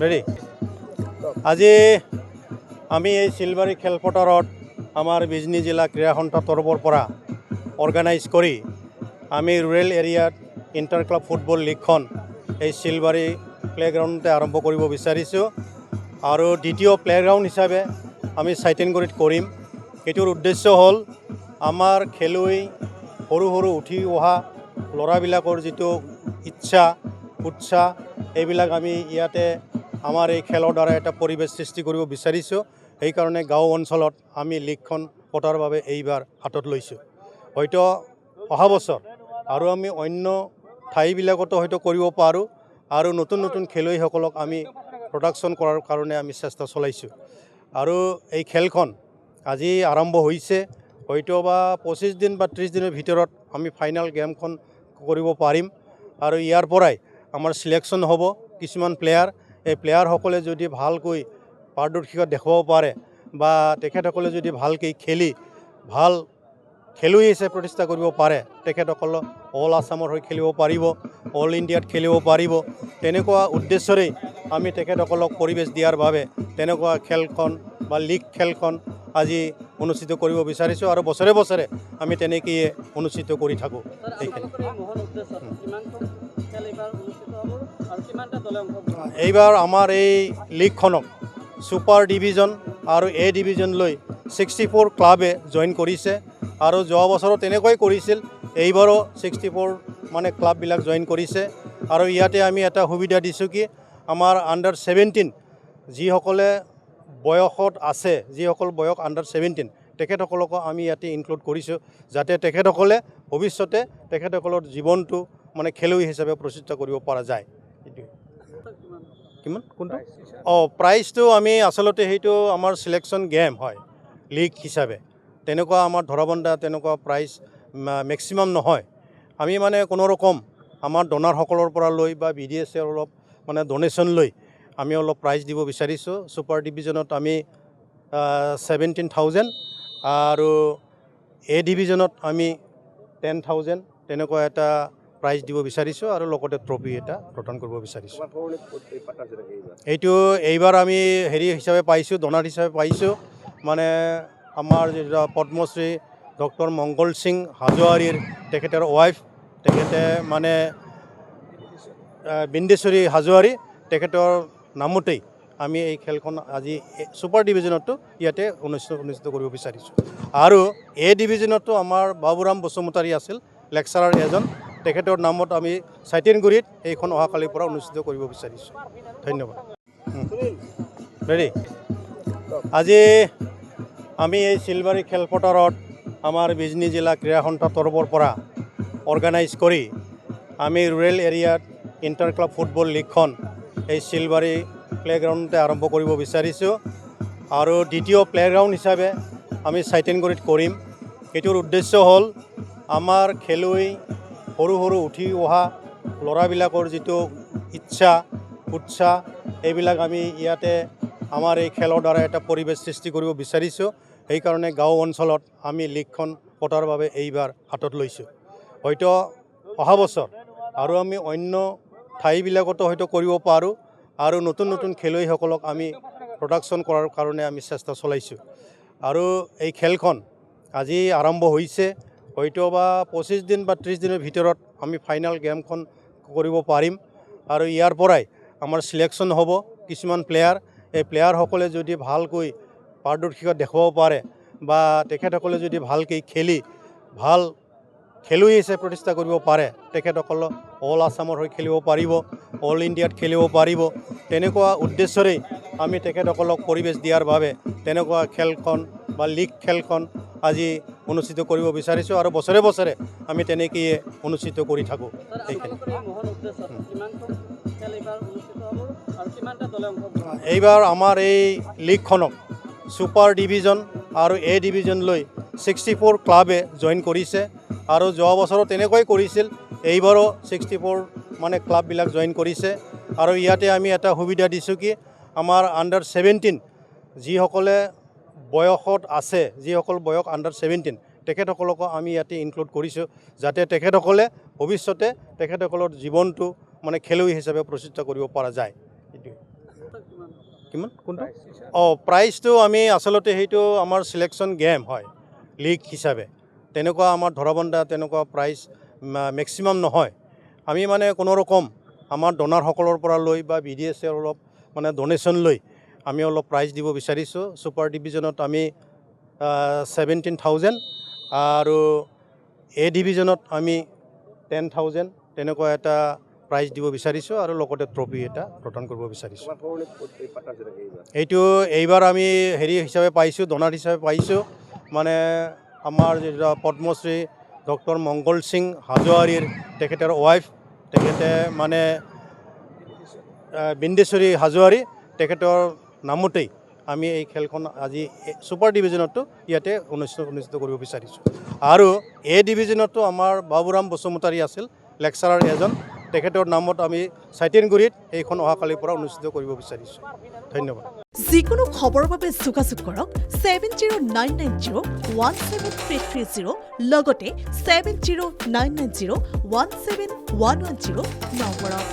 Ready আজি আমি এই চিলবাৰী খেলপথাৰত আমাৰ বিজনী জিলা ক্ৰীড়া সন্থাৰ তৰফৰ পৰা অৰ্গেনাইজ কৰি আমি ৰুৰেল এৰিয়াত ইণ্টাৰ ক্লাব ফুটবল লীগখন এই চিলবাৰী প্লেগ্ৰাউণ্ডতে আৰম্ভ কৰিব বিচাৰিছোঁ আৰু দ্বিতীয় প্লেগ্ৰাউণ্ড হিচাপে আমি চাইটেনগুৰিত কৰিম। এইটোৰ উদ্দেশ্য হ'ল আমাৰ খেলুৱৈ সৰু সৰু উঠি অহা ল'ৰাবিলাকৰ যিটো ইচ্ছা উৎসাহ এইবিলাক আমি ইয়াতে আমাৰ এই খেলৰ দ্বাৰা এটা পৰিৱেশ সৃষ্টি কৰিব বিচাৰিছোঁ। সেইকাৰণে গাঁও অঞ্চলত আমি লীগখন পতাৰ বাবে এইবাৰ হাতত লৈছোঁ। হয়তো অহা বছৰ আৰু আমি অন্য ঠাইবিলাকতো হয়তো কৰিব পাৰোঁ আৰু নতুন নতুন খেলুৱৈসকলক আমি প্ৰডাকশ্যন কৰাৰ কাৰণে আমি চেষ্টা চলাইছোঁ। আৰু এই খেলখন আজি আৰম্ভ হৈছে, হয়তো বা 25 দিন বা 30 দিনৰ ভিতৰত আমি ফাইনেল গেমখন কৰিব পাৰিম আৰু ইয়াৰ পৰাই আমাৰ চিলেকশ্যন হ'ব কিছুমান প্লেয়াৰ। এই প্লেয়াৰসকলে যদি ভালকৈ পাৰদৰ্শিতা দেখুৱাব পাৰে বা তেখেতসকলে যদি ভালকৈ খেলি ভাল খেলুৱৈ হিচাপে প্ৰতিষ্ঠা কৰিব পাৰে, তেখেতসকলক অল আছামৰ হৈ খেলিব পাৰিব, অল ইণ্ডিয়াত খেলিব পাৰিব। তেনেকুৱা উদ্দেশ্যৰেই আমি তেখেতসকলক পৰিৱেশ দিয়াৰ বাবে তেনেকুৱা খেলখন বা লীগ খেলখন আজি অনুষ্ঠিত কৰিব বিচাৰিছোঁ আৰু বছৰে বছৰে আমি তেনেকৈয়ে অনুষ্ঠিত কৰি থাকোঁ। এইবাৰ আমাৰ এই লীগখনক ছুপাৰ ডিভিজন আৰু এ ডিভিজনলৈ 64 ক্লাবে জইন কৰিছে আৰু যোৱা বছৰো তেনেকৈ কৰিছিল। এইবাৰো 64 মানে ক্লাববিলাক জইন কৰিছে আৰু ইয়াতে আমি এটা সুবিধা দিছোঁ কি আমাৰ আণ্ডাৰ 17 যিসকলে বয়সত আছে, যিসকল বয়স আণ্ডাৰ 17 তেখেতসকলকো আমি ইয়াতে ইনক্লুড কৰিছোঁ, যাতে তেখেতসকলে ভৱিষ্যতে তেখেতসকলৰ জীৱনটো মানে খেলুৱৈ হিচাপে প্ৰতিষ্ঠা কৰিব পৰা যায়। এইটোৱে কিমান কোনটো প্ৰাইজটো আমি আচলতে সেইটো আমাৰ চিলেকশ্যন গেম হয় লীগ হিচাপে। তেনেকুৱা আমাৰ ধৰাবন্ধা তেনেকুৱা প্ৰাইজ মেক্সিমাম নহয়। আমি মানে কোনো ৰকম আমাৰ ডনাৰসকলৰ পৰা লৈ বা BDSৰ অলপ মানে ডনেশ্যন লৈ আমি অলপ প্ৰাইজ দিব বিচাৰিছোঁ। ছুপাৰ ডিভিজনত আমি 17,000 আৰু এ ডিভিজনত আমি 10,000 তেনেকুৱা এটা প্ৰাইজ দিব বিচাৰিছোঁ আৰু লগতে ট্ৰফি এটা প্ৰদান কৰিব বিচাৰিছোঁ। এইটো এইবাৰ আমি হেৰি হিচাপে পাইছোঁ, ডনাৰ হিচাপে পাইছোঁ মানে আমাৰ যিটো পদ্মশ্ৰী ডক্টৰ মংগল সিং হাজোৱাৰীৰ তেখেতৰ ৱাইফ, তেখেতে মানে বিন্দেশ্বৰী হাজোৱাৰী, তেখেতৰ নামতেই আমি এই খেলখন আজি ছুপাৰ ডিভিজনতো ইয়াতে অনুষ্ঠিত কৰিব বিচাৰিছোঁ। আৰু এ ডিভিজনতো আমাৰ বাবুৰাম বসুমতাৰী আছিল লেকচাৰাৰ এজন, তেখেতৰ নামত আমি চাইটেনগুৰিত এইখন অহাকালিৰ পৰা অনুষ্ঠিত কৰিব বিচাৰিছোঁ। ধন্যবাদ। ৰেডি আজি আমি এই চিলবাৰী খেলপথাৰত আমাৰ বিজনী জিলা ক্ৰীড়া সন্থাৰ তৰফৰ পৰা অৰ্গেনাইজ কৰি আমি ৰুৰেল এৰিয়াত ইণ্টাৰ ক্লাব ফুটবল লীগখন এই চিলবাৰী প্লেগ্ৰাউণ্ডতে আৰম্ভ কৰিব বিচাৰিছোঁ আৰু দ্বিতীয় প্লেগ্ৰাউণ্ড হিচাপে আমি চাইটেনগুৰিত কৰিম। এইটোৰ উদ্দেশ্য হ'ল আমাৰ খেলুৱৈ সৰু সৰু উঠি অহা ল'ৰাবিলাকৰ যিটো ইচ্ছা উৎসাহ এইবিলাক আমি ইয়াতে আমাৰ এই খেলৰ দ্বাৰা এটা পৰিৱেশ সৃষ্টি কৰিব বিচাৰিছোঁ। সেইকাৰণে গাঁও অঞ্চলত আমি লীগখন পতাৰ বাবে এইবাৰ হাতত লৈছোঁ। হয়তো অহা বছৰ আৰু আমি অন্য ঠাইবিলাকতো হয়তো কৰিব পাৰোঁ আৰু নতুন নতুন খেলুৱৈসকলক আমি প্ৰডাকশ্যন কৰাৰ কাৰণে আমি চেষ্টা চলাইছোঁ। আৰু এই খেলখন আজি আৰম্ভ হৈছে, হয়তো বা 25 দিন বা 30 দিনৰ ভিতৰত আমি ফাইনেল গেমখন কৰিব পাৰিম আৰু ইয়াৰ পৰাই আমাৰ চিলেকশ্যন হ'ব কিছুমান প্লেয়াৰ। এই প্লেয়াৰসকলে যদি ভালকৈ পাৰদৰ্শিতা দেখুৱাব পাৰে বা তেখেতসকলে যদি ভালকৈ খেলি ভাল খেলুৱৈ হিচাপে প্ৰতিষ্ঠা কৰিব পাৰে, তেখেতসকলক অল আছামৰ হৈ খেলিব পাৰিব, অল ইণ্ডিয়াত খেলিব পাৰিব। তেনেকুৱা উদ্দেশ্যৰেই আমি তেখেতসকলক পৰিৱেশ দিয়াৰ বাবে তেনেকুৱা খেলখন বা লীগ খেলখন আজি অনুষ্ঠিত কৰিব বিচাৰিছোঁ আৰু বছৰে বছৰে আমি তেনেকৈয়ে অনুষ্ঠিত কৰি থাকোঁ। এইবাৰ আমাৰ এই লীগখনক ছুপাৰ ডিভিজন আৰু এ ডিভিজনলৈ 64 ক্লাবে জইন কৰিছে আৰু যোৱা বছৰো তেনেকৈ কৰিছিল। এইবাৰো 64 মানে ক্লাববিলাক জইন কৰিছে আৰু ইয়াতে আমি এটা সুবিধা দিছোঁ কি আমাৰ আণ্ডাৰ 17 যিসকলে বয়সত আছে, যিসকল বয়স আণ্ডাৰ 17 তেখেতসকলকো আমি ইয়াতে ইনক্লুড কৰিছোঁ, যাতে তেখেতসকলে ভৱিষ্যতে তেখেতসকলৰ জীৱনটো মানে খেলুৱৈ হিচাপে প্ৰতিষ্ঠা কৰিব পৰা যায় এইটোৱে কিমান কোনটো প্ৰাইজটো আমি আচলতে সেইটো আমাৰ চিলেকশ্যন গেম হয় লীগ হিচাপে তেনেকুৱা আমাৰ ধৰাবন্ধা তেনেকুৱা প্ৰাইজ মেক্সিমাম নহয় আমি মানে কোনো ৰকম আমাৰ ডনাৰসকলৰ পৰা লৈ বা BDSৰ অলপ মানে ডনেশ্যন লৈ আমি অলপ প্ৰাইজ দিব বিচাৰিছোঁ ছুপাৰ ডিভিজনত আমি 17,000 আৰু A ডিভিজনত আমি 10,000 তেনেকুৱা এটা প্ৰাইজ দিব বিচাৰিছোঁ আৰু লগতে ট্ৰফি এটা প্ৰদান কৰিব বিচাৰিছোঁ এইটো এইবাৰ আমি হেৰি হিচাপে পাইছোঁ ডনাৰ হিচাপে পাইছোঁ মানে আমাৰ যেটা পদ্মশ্ৰী ডক্টৰ মংগল সিং হাজোৱাৰীৰ তেখেতৰ ৱাইফ তেখেতে মানে বিন্দেশ্বৰী হাজোৱাৰী তেখেতৰ নামতেই আমি এই খেলখন আজি ছুপাৰ ডিভিজনতো ইয়াতে অনুষ্ঠিত কৰিব বিচাৰিছোঁ আৰু A ডিভিজনতো আমাৰ বাবুৰাম বসুমতাৰী আছিল লেকচাৰাৰ এজন তেখেতৰ নামত আমি চাইটেনগুৰিত এইখন অহাকালিৰ পৰা অনুষ্ঠিত কৰিব বিচাৰিছোঁ ধন্যবাদ যিকোনো খবৰৰ বাবে যোগাযোগ কৰক 7099017330 লগতে 7099017110 নম্বৰত